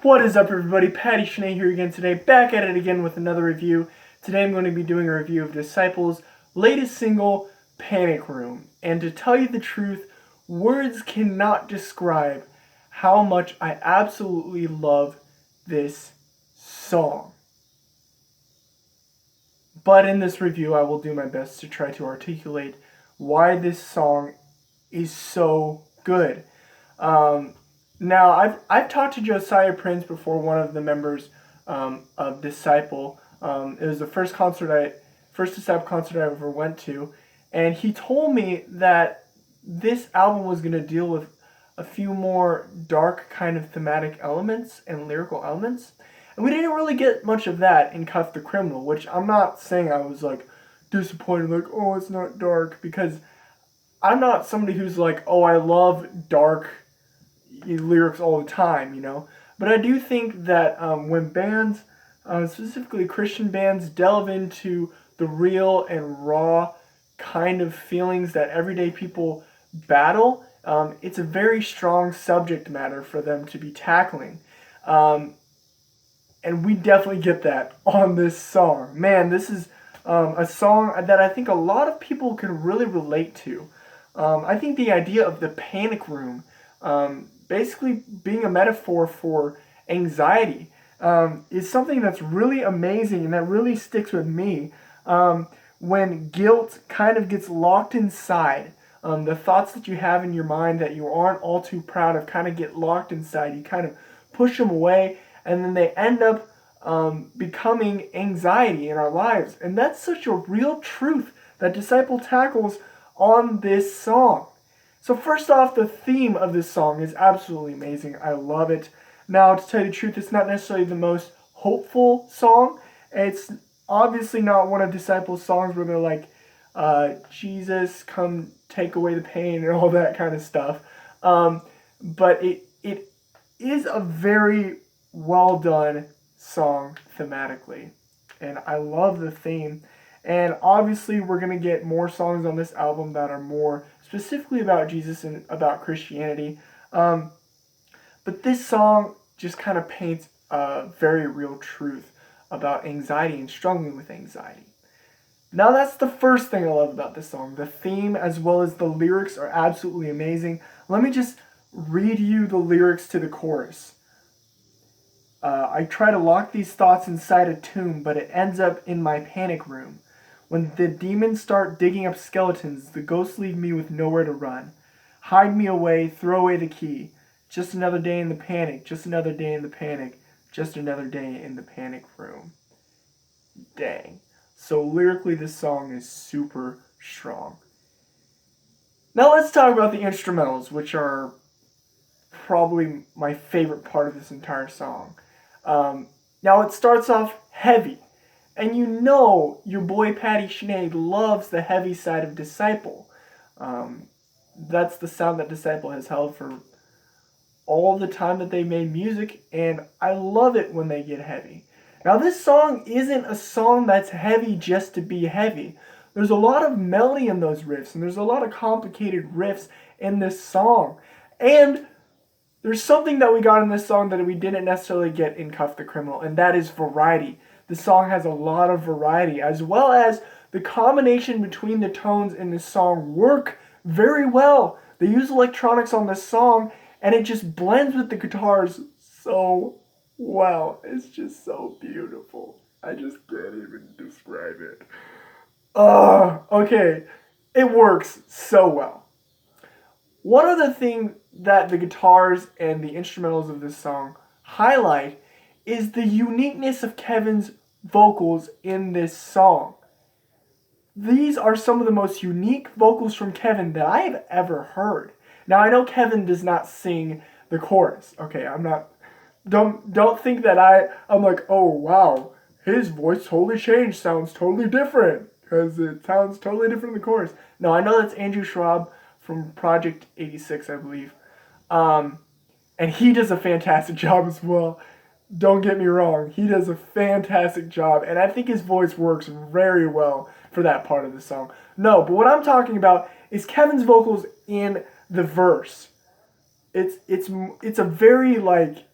What is up, everybody? Patty Shanae here again today, back at it again with another review. Today I'm going to be doing a review of Disciples' latest single, Panic Room. And to tell you the truth, words cannot describe how much I absolutely love this song. But in this review, I will do my best to try to articulate why this song is so good. Now, I've talked to Josiah Prince before, one of the members of Disciple. It was the first Disciple concert I ever went to, and he told me that this album was going to deal with a few more dark kind of thematic elements and lyrical elements. And we didn't really get much of that in Cuff the Criminal, which I'm not saying I was like disappointed, like, oh, it's not dark, because I'm not somebody who's like, oh, I love dark lyrics all the time, you know. But I do think that when bands, specifically Christian bands, delve into the real and raw kind of feelings that everyday people battle, it's a very strong subject matter for them to be tackling. And we definitely get that on this song. Man, this is a song that I think a lot of people can really relate to. I think the idea of the panic room, basically being a metaphor for anxiety, is something that's really amazing and that really sticks with me. When guilt kind of gets locked inside, the thoughts that you have in your mind that you aren't all too proud of kind of get locked inside. You kind of push them away, and then they end up becoming anxiety in our lives. And that's such a real truth that Disciple tackles on this song. So first off, the theme of this song is absolutely amazing. I love it. Now, to tell you the truth, it's not necessarily the most hopeful song. It's obviously not one of Disciples' songs where they're like, Jesus, come take away the pain and all that kind of stuff. But it is a very well done song thematically. And I love the theme. And obviously, we're going to get more songs on this album that are more specifically about Jesus and about Christianity. But this song just kind of paints a very real truth about anxiety and struggling with anxiety. Now, that's the first thing I love about this song. The theme as well as the lyrics are absolutely amazing. Let me just read you the lyrics to the chorus. I try to lock these thoughts inside a tomb, but it ends up in my panic room. When the demons start digging up skeletons, the ghosts leave me with nowhere to run. Hide me away, throw away the key. Just another day in the panic, just another day in the panic, just another day in the panic room. Dang. So lyrically, this song is super strong. Now let's talk about the instrumentals, which are probably my favorite part of this entire song. Now it starts off heavy. And you know your boy Patty Shanae loves the heavy side of Disciple. That's the sound that Disciple has held for all the time that they made music, and I love it when they get heavy. Now this song isn't a song that's heavy just to be heavy. There's a lot of melody in those riffs, and there's a lot of complicated riffs in this song. And there's something that we got in this song that we didn't necessarily get in Cuff the Criminal, and that is variety. The song has a lot of variety, as well as the combination between the tones in this song work very well. They use electronics on this song, and it just blends with the guitars so well. It's just so beautiful. I just can't even describe it. Okay. It works so well. One other thing that the guitars and the instrumentals of this song highlight is the uniqueness of Kevin's vocals in this song. These are some of the most unique vocals from Kevin that I have ever heard. Now I know Kevin does not sing the chorus. Okay, I'm not. Don't think that I'm like, oh wow, his voice totally changed, sounds totally different, because it sounds totally different in the chorus. No, I know that's Andrew Schwab from Project 86, I believe. And he does a fantastic job as well. Don't get me wrong, he does a fantastic job, and I think his voice works very well for that part of the song. No, but what I'm talking about is Kevin's vocals in the verse. It's a very like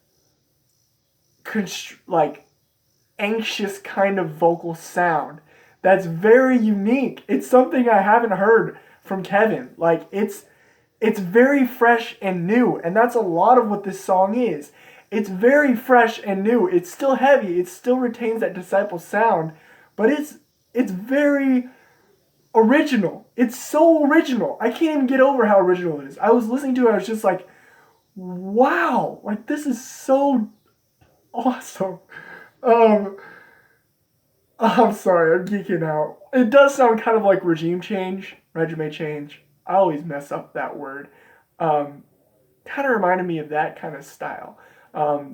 like anxious kind of vocal sound that's very unique. It's something I haven't heard from Kevin. Like it's very fresh and new, and that's a lot of what this song is. It's very fresh and new. It's still heavy. It still retains that Disciple sound, but it's very original. It's so original. I can't even get over how original it is. I was listening to it, I was just like, wow, like this is so awesome. Um, I'm sorry, I'm geeking out. It does sound kind of like regime change. I always mess up that word. Kind of reminded me of that kind of style.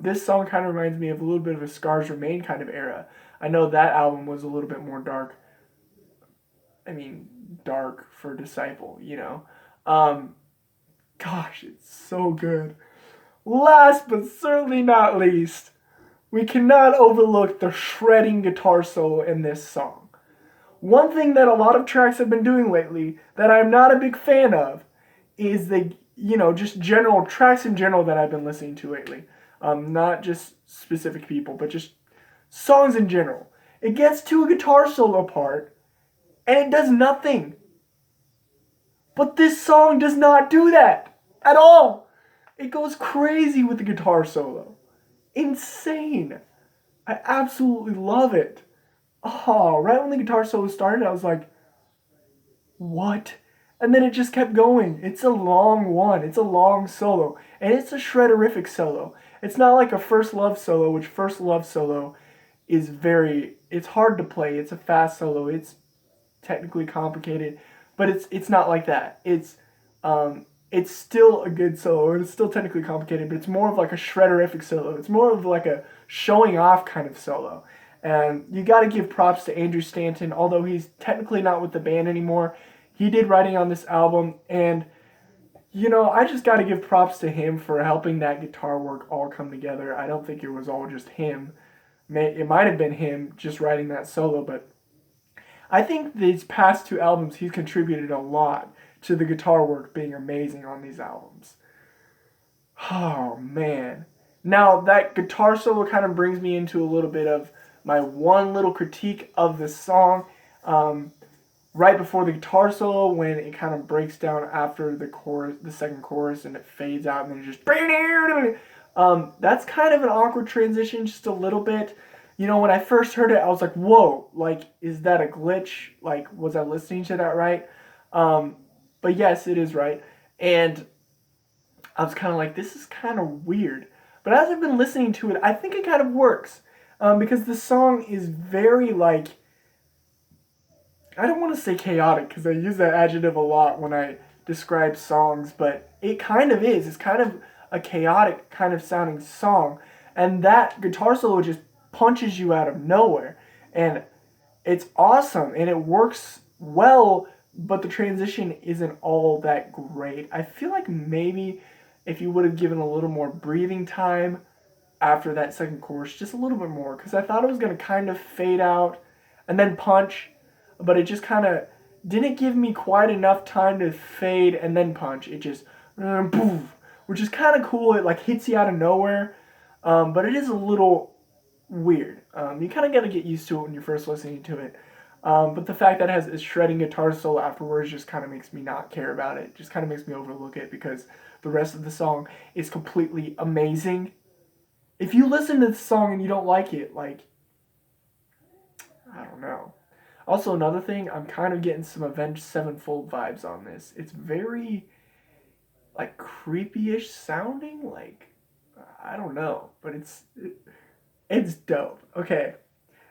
This song kind of reminds me of a little bit of a Scars Remain kind of era. I know that album was a little bit more dark. I mean, dark for Disciple, you know. Gosh, it's so good. Last but certainly not least, we cannot overlook the shredding guitar solo in this song. One thing that a lot of tracks have been doing lately that I'm not a big fan of is just general tracks in general that I've been listening to lately. Not just specific people, but just songs in general. It gets to a guitar solo part, and it does nothing. But this song does not do that at all. It goes crazy with the guitar solo. Insane. I absolutely love it. Oh, right when the guitar solo started, I was like, what? And then it just kept going. It's a long one. It's a long solo. And it's a shredderific solo. It's not like a First Love solo, which First Love solo is it's hard to play. It's a fast solo. It's technically complicated, but it's not like that. It's still a good solo, and it's still technically complicated, but it's more of like a shredderific solo. It's more of like a showing off kind of solo. And you got to give props to Andrew Stanton, although he's technically not with the band anymore. He did writing on this album, and I just got to give props to him for helping that guitar work all come together. I don't think it was all just him. It might have been him just writing that solo, but I think these past two albums he's contributed a lot to the guitar work being amazing on these albums. Oh, man. Now, that guitar solo kind of brings me into a little bit of my one little critique of the song. Right before the guitar solo, when it kind of breaks down after the chorus, the second chorus, and it fades out, and then it just... that's kind of an awkward transition, just a little bit. When I first heard it, I was like, whoa, like, is that a glitch? Like, was I listening to that right? But yes, it is right. And I was kind of like, this is kind of weird. But as I've been listening to it, I think it kind of works. Because the song is very, like, I don't want to say chaotic, because I use that adjective a lot when I describe songs, but it kind of is. It's kind of a chaotic kind of sounding song. And that guitar solo just punches you out of nowhere. And it's awesome, and it works well, but the transition isn't all that great. I feel like maybe if you would have given a little more breathing time after that second chorus, just a little bit more, because I thought it was going to kind of fade out and then punch, but it just kind of didn't give me quite enough time to fade and then punch. It just, boom, which is kind of cool. It like hits you out of nowhere, but it is a little weird. You kind of got to get used to it when you're first listening to it. But the fact that it has a shredding guitar solo afterwards just kind of makes me not care about it. Just kind of makes me overlook it, because the rest of the song is completely amazing. If you listen to the song and you don't like it, like, I don't know. Also, another thing, I'm kind of getting some Avenged Sevenfold vibes on this. It's very, like, creepy-ish sounding. Like, I don't know, but it's dope. Okay.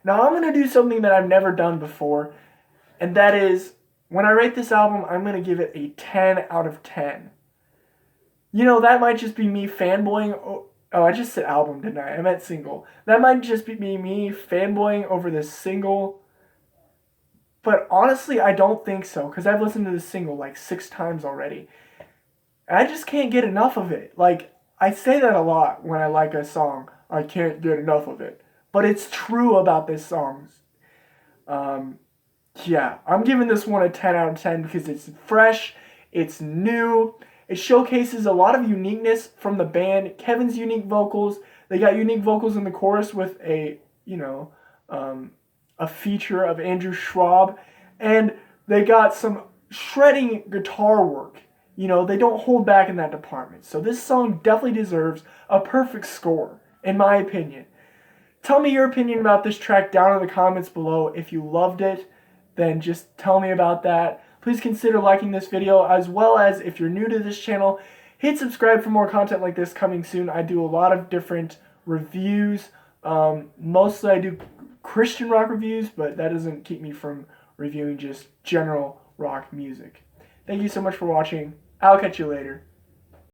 Now I'm going to do something that I've never done before, and that is, when I rate this album, I'm going to give it a 10 out of 10. That might just be me fanboying. Oh, I just said album, didn't I? I meant single. That might just be me fanboying over this single. But honestly, I don't think so, because I've listened to this single like 6 times already. And I just can't get enough of it. Like, I say that a lot when I like a song. I can't get enough of it. But it's true about this song. Yeah, I'm giving this one a 10 out of 10 because it's fresh, it's new, it showcases a lot of uniqueness from the band, Kevin's unique vocals, They got unique vocals in the chorus with a, a feature of Andrew Schwab, and they got some shredding guitar work. They don't hold back in that department. So this song definitely deserves a perfect score, in my opinion. Tell me your opinion about this track down in the comments below. If you loved it, then just tell me about that. Please consider liking this video, as well as if you're new to this channel, hit subscribe for more content like this coming soon. I do a lot of different reviews. Mostly I do Christian rock reviews, but that doesn't keep me from reviewing just general rock music. Thank you so much for watching. I'll catch you later.